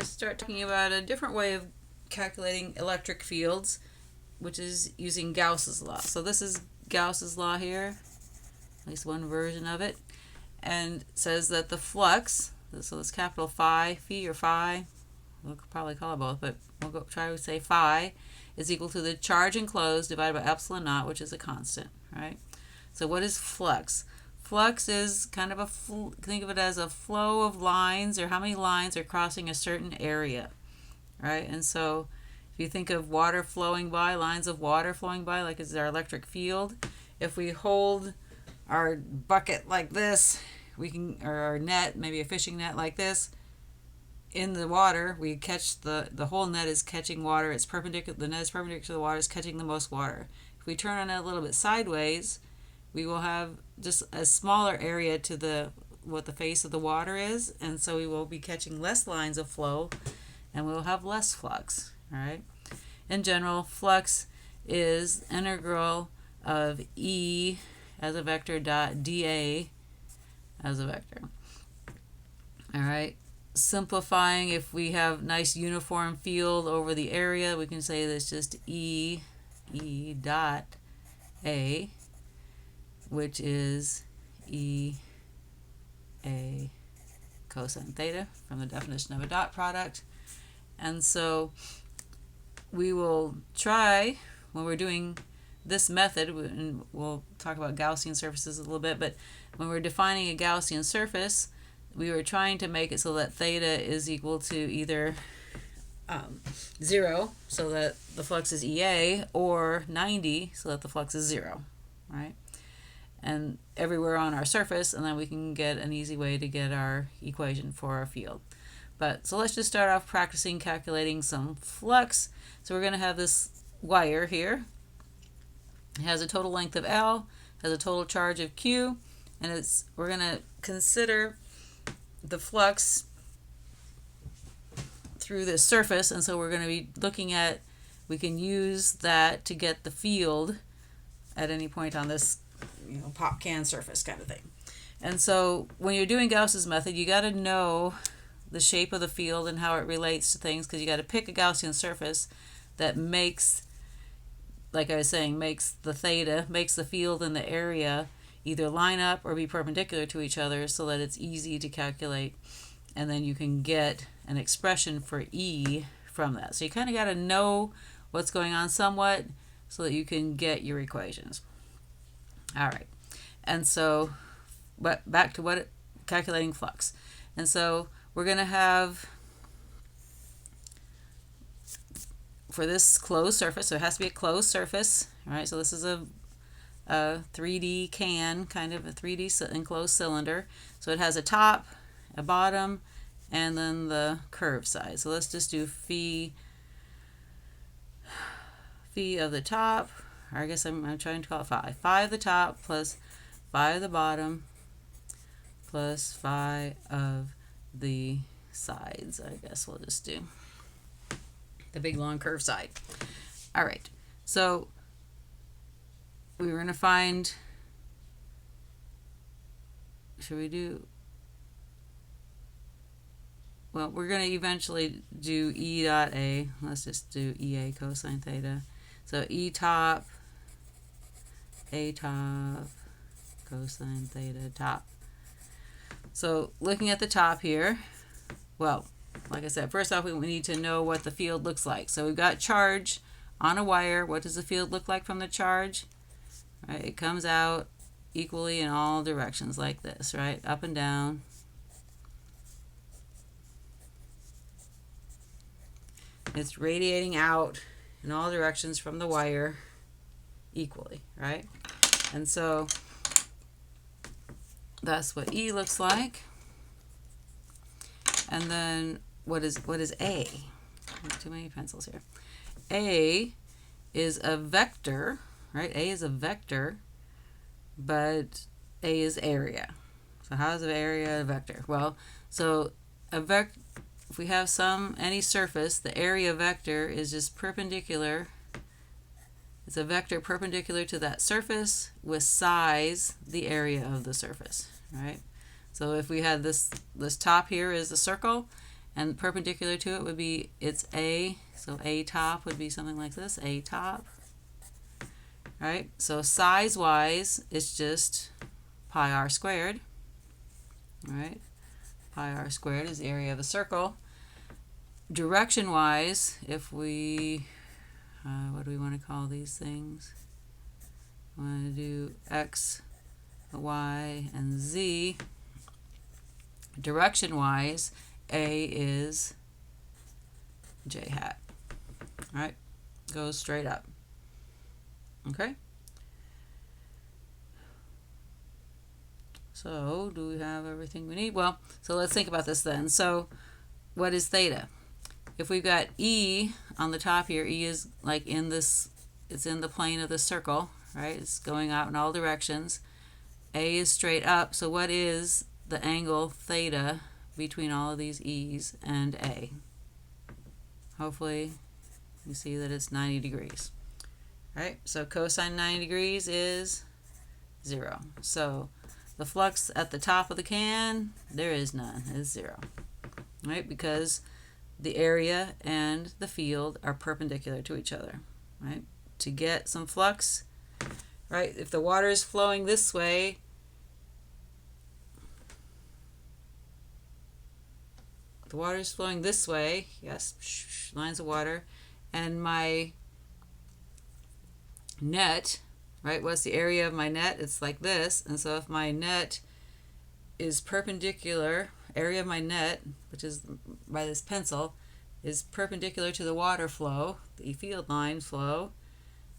Start talking about a different way of calculating electric fields, which is using Gauss's law. So this is Gauss's law here, at least one version of it, and it says that the flux, so it's capital phi, we'll probably call it both, but we'll try to say phi, is equal to the charge enclosed divided by epsilon naught, which is a constant, right? So what is flux? Flux is kind of think of it as a flow of lines, or how many lines are crossing a certain area, right? And so if you think of water flowing by, lines of water flowing by, like is our electric field, if we hold our bucket like this, or our net, maybe a fishing net like this, in the water, we catch the whole net is catching water. It's perpendicular. The net is perpendicular to the water. Is catching the most water. If we turn on it a little bit sideways, we will have just a smaller area to what the face of the water is, and so we will be catching less lines of flow, and we will have less flux. All right. In general, flux is integral of E as a vector dot dA as a vector. All right. Simplifying, if we have nice uniform field over the area, we can say that's just E dot A, which is E A cosine theta from the definition of a dot product. And so we will try, when we're doing this method, and we'll talk about Gaussian surfaces a little bit, but when we're defining a Gaussian surface, we were trying to make it so that theta is equal to either 0, so that the flux is EA, or 90, so that the flux is 0, right? And everywhere on our surface, and then we can get an easy way to get our equation for our field. But so let's just start off practicing calculating some flux. So we're going to have this wire here. It has a total length of L, has a total charge of Q, and we're going to consider the flux through this surface, and so we're going to be looking at, we can use that to get the field at any point on this pop can surface kind of thing. And so when you're doing Gauss's method, you got to know the shape of the field and how it relates to things, because you got to pick a Gaussian surface that makes, like I was saying, makes the field in the area either line up or be perpendicular to each other, so that it's easy to calculate, and then you can get an expression for E from that. So you kind of got to know what's going on somewhat so that you can get your equations. All right, and so, but back to calculating flux. And so we're going to have, for this closed surface, so it has to be a closed surface, all right? So this is a 3D can, kind of a 3D enclosed cylinder. So it has a top, a bottom, and then the curved side. So let's just do phi of the top, or I guess I'm trying to call it phi. Phi of the top plus phi of the bottom plus phi of the sides. I guess we'll just do the big long curved side. All right, so we were going to find, well, we're going to eventually do E dot A. Let's just do EA cosine theta. So E top, A top, cosine theta top. So looking at the top here, well, like I said, first off, we need to know what the field looks like. So we've got charge on a wire. What does the field look like from the charge? Right, it comes out equally in all directions like this, right? Up and down. It's radiating out in all directions from the wire equally, right? And so that's what E looks like. And then what is A? Too many pencils here. A is a vector, right? A is a vector, but A is area. So how is an area a vector? Well, so if we have any surface, the area vector is just perpendicular. It's a vector perpendicular to that surface with size, the area of the surface, right? So if we had this top here is a circle, and perpendicular to it would be its A, so A top would be something like this, A top. Right? So size-wise, it's just pi r squared. Right? Pi r squared is the area of a circle. Direction-wise, if we, what do we want to call these things? We want to do x, y, and z. Direction-wise, A is j hat. All right? Goes straight up. Okay? So, do we have everything we need? Well, so let's think about this then. So, what is theta? If we've got E on the top here, E is like in this, it's in the plane of the circle, right? It's going out in all directions. A is straight up, so what is the angle theta between all of these E's and A? Hopefully you see that it's 90 degrees. Right? So cosine 90 degrees is 0. So the flux at the top of the can, there is none. It's 0. Right? Because the area and the field are perpendicular to each other. Right? To get some flux, right? If the water is flowing this way, the water is flowing this way, yes, lines of water, and my net, right, what's the area of my net? It's like this, and so if my net is perpendicular, area of my net, which is by this pencil, is perpendicular to the water flow, the field line flow,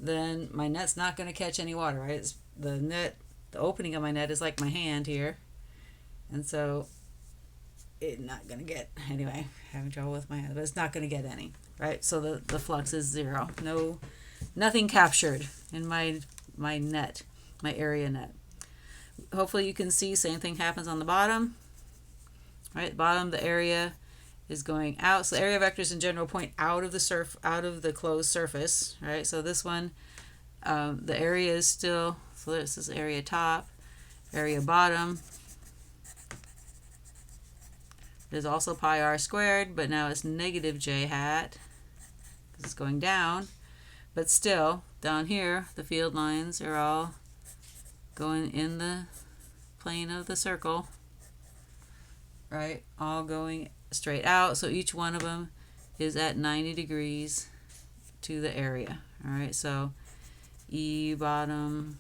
then my net's not going to catch any water, right? It's the net, the opening of my net is like my hand here, and so it's not going to get, anyway, having trouble with my hand, but it's not going to get any, right? So the flux is 0. Nothing captured in my net, my area net. Hopefully you can see same thing happens on the bottom, right? Bottom, the area is going out. So the area vectors in general point out of the closed surface, right? So this one, the area is still, so this is area top, area bottom. There's also pi r squared, but now it's negative j hat because it's going down. But still, down here, the field lines are all going in the plane of the circle, right? All going straight out. So each one of them is at 90 degrees to the area. All right, so E bottom,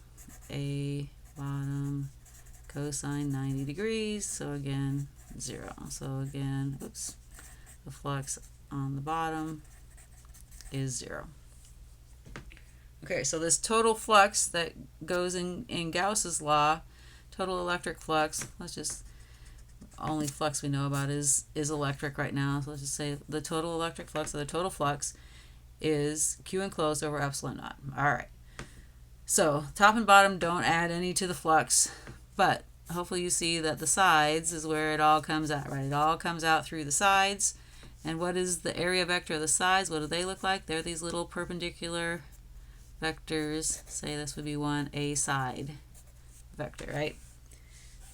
A bottom, cosine 90 degrees. So again, 0. So again, oops, the flux on the bottom is 0. Okay, so this total flux that goes in Gauss's law, total electric flux, let's just, only flux we know about is electric right now. So let's just say the total electric flux, or the total flux, is Q enclosed over epsilon naught. All right. So top and bottom don't add any to the flux, but hopefully you see that the sides is where it all comes out, right? It all comes out through the sides. And what is the area vector of the sides? What do they look like? They're these little perpendicular vectors. Say this would be one A side vector, right?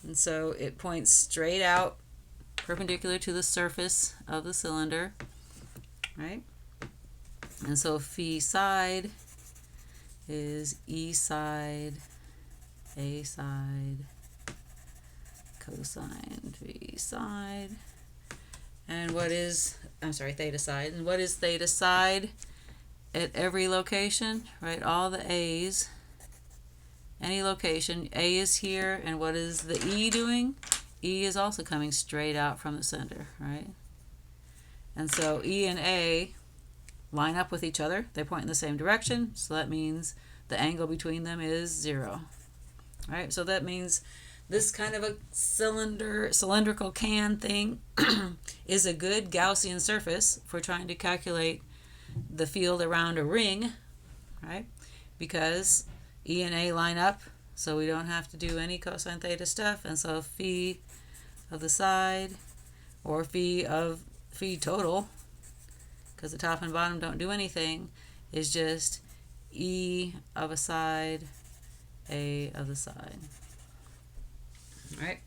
And so it points straight out perpendicular to the surface of the cylinder, right? And so phi side is E side, A side, cosine phi side. And what is, theta side. And what is theta side at every location, right? All the A's, any location. A is here, and what is the E doing? E is also coming straight out from the center, right? And so E and A line up with each other. They point in the same direction, so that means the angle between them is 0. Right? So that means this kind of a cylindrical can thing is a good Gaussian surface for trying to calculate the field around a ring, right? Because E and A line up, so we don't have to do any cosine theta stuff, and so phi of the side, or phi total, because the top and bottom don't do anything, is just E of a side, A of the side. All right?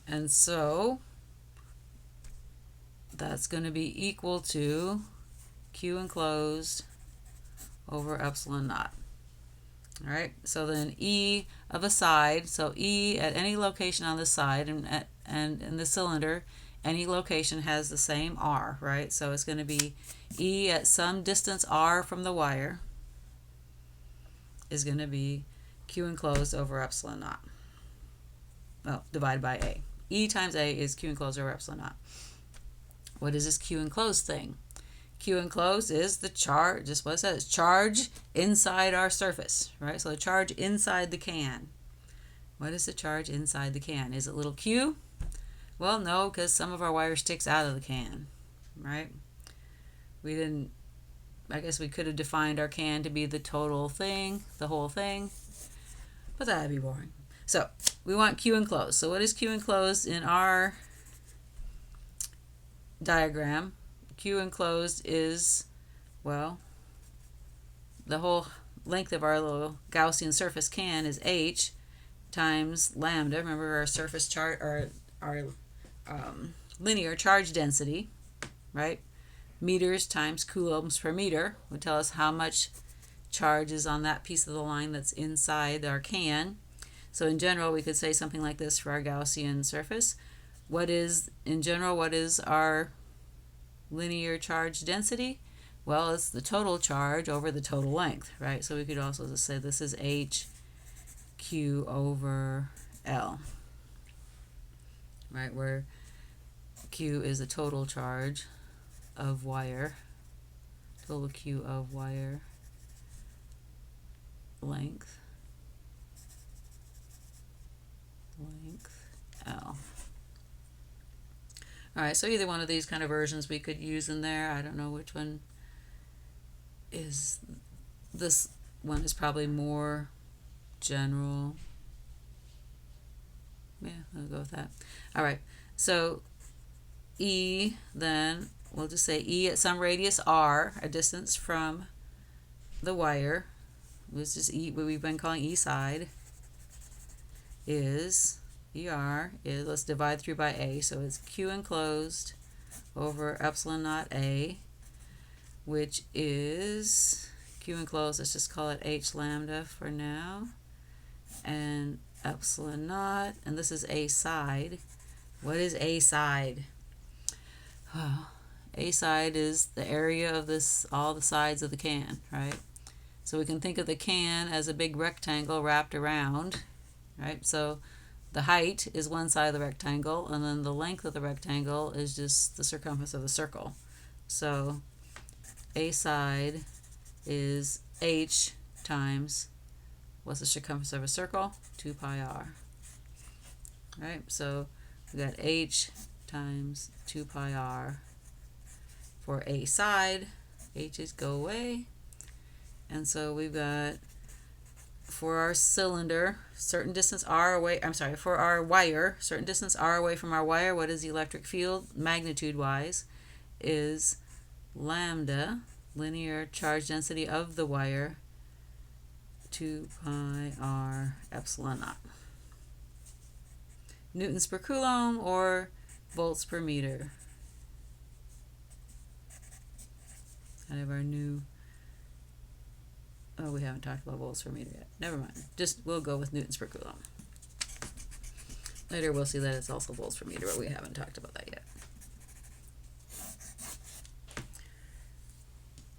And so that's going to be equal to Q enclosed over epsilon naught. All right, so then E of a side, so E at any location on the side and in the cylinder, any location has the same R, right? So it's going to be E at some distance R from the wire is going to be Q enclosed over epsilon naught. Well, divided by A. E times A is Q enclosed over epsilon naught. What is this Q enclosed thing? Q enclosed is the charge, just what it says, charge inside our surface, right? So the charge inside the can. What is the charge inside the can? Is it little q? Well, no, because some of our wire sticks out of the can, right? We didn't, I guess we could have defined our can to be the total thing, the whole thing, but that would be boring. So we want Q enclosed. So what is Q enclosed in our diagram? Q enclosed is, well, the whole length of our little Gaussian surface can is h times lambda. Remember our surface chart, or our linear charge density, right? Meters times coulombs per meter would tell us how much charge is on that piece of the line that's inside our can. So in general, we could say something like this for our Gaussian surface. In general, what is our linear charge density? Well, it's the total charge over the total length, right? So we could also just say this is H Q over L, right? Where Q is the total charge of wire, total Q of wire length L. All right, so either one of these kind of versions we could use in there. I don't know which one is, this one is probably more general. Yeah, I'll go with that. All right, so E, then we'll just say E at some radius R, a distance from the wire, which is E, what we've been calling E side, is ER is, let's divide through by A, so it's Q enclosed over epsilon naught A, which is Q enclosed, let's just call it H lambda for now, and epsilon naught, and this is A side. What is A side? A side is the area of this, all the sides of the can, right? So we can think of the can as a big rectangle wrapped around, right? So the height is one side of the rectangle, and then the length of the rectangle is just the circumference of the circle. So A side is H times, what's the circumference of a circle? 2 pi r. Right? So we got H times 2 pi r for A side. H's go away. And so we've got, for our cylinder, certain distance r away, for our wire, certain distance r away from our wire, what is the electric field, magnitude-wise, is lambda, linear charge density of the wire, 2 pi r epsilon naught. Newtons per coulomb or volts per meter. Kind of our new, oh, we haven't talked about volts per meter yet. Never mind. Just, we'll go with newtons per coulomb. Later we'll see that it's also volts per meter, but we haven't talked about that yet.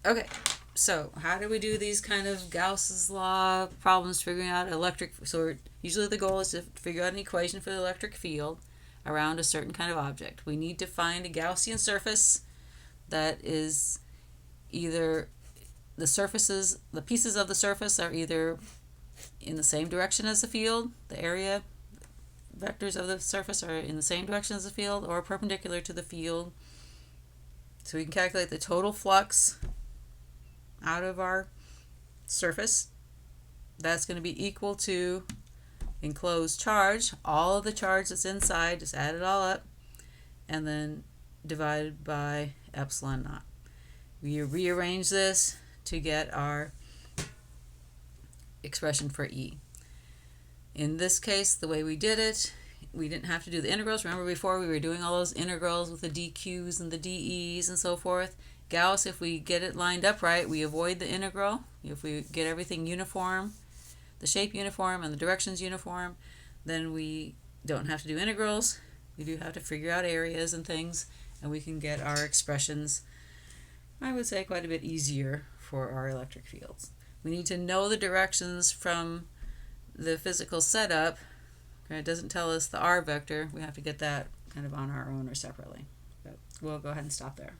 Okay, so how do we do these kind of Gauss's law problems, figuring out electric, so usually the goal is to figure out an equation for the electric field around a certain kind of object. We need to find a Gaussian surface that is either, the pieces of the surface are either in the same direction as the field, the area vectors of the surface are in the same direction as the field, or perpendicular to the field. So we can calculate the total flux out of our surface. That's going to be equal to enclosed charge, all of the charge that's inside, just add it all up, and then divided by epsilon naught. We rearrange this to get our expression for E. In this case, the way we did it we didn't have to do the integrals. Remember before we were doing all those integrals with the dq's and the de's and so forth? Gauss, if we get it lined up right, we avoid the integral. If we get everything uniform, the shape uniform and the directions uniform, then we don't have to do integrals. We do have to figure out areas and things, and we can get our expressions, I would say, quite a bit easier for our electric fields. We need to know the directions from the physical setup. Okay, it doesn't tell us the r vector. We have to get that kind of on our own or separately. But we'll go ahead and stop there.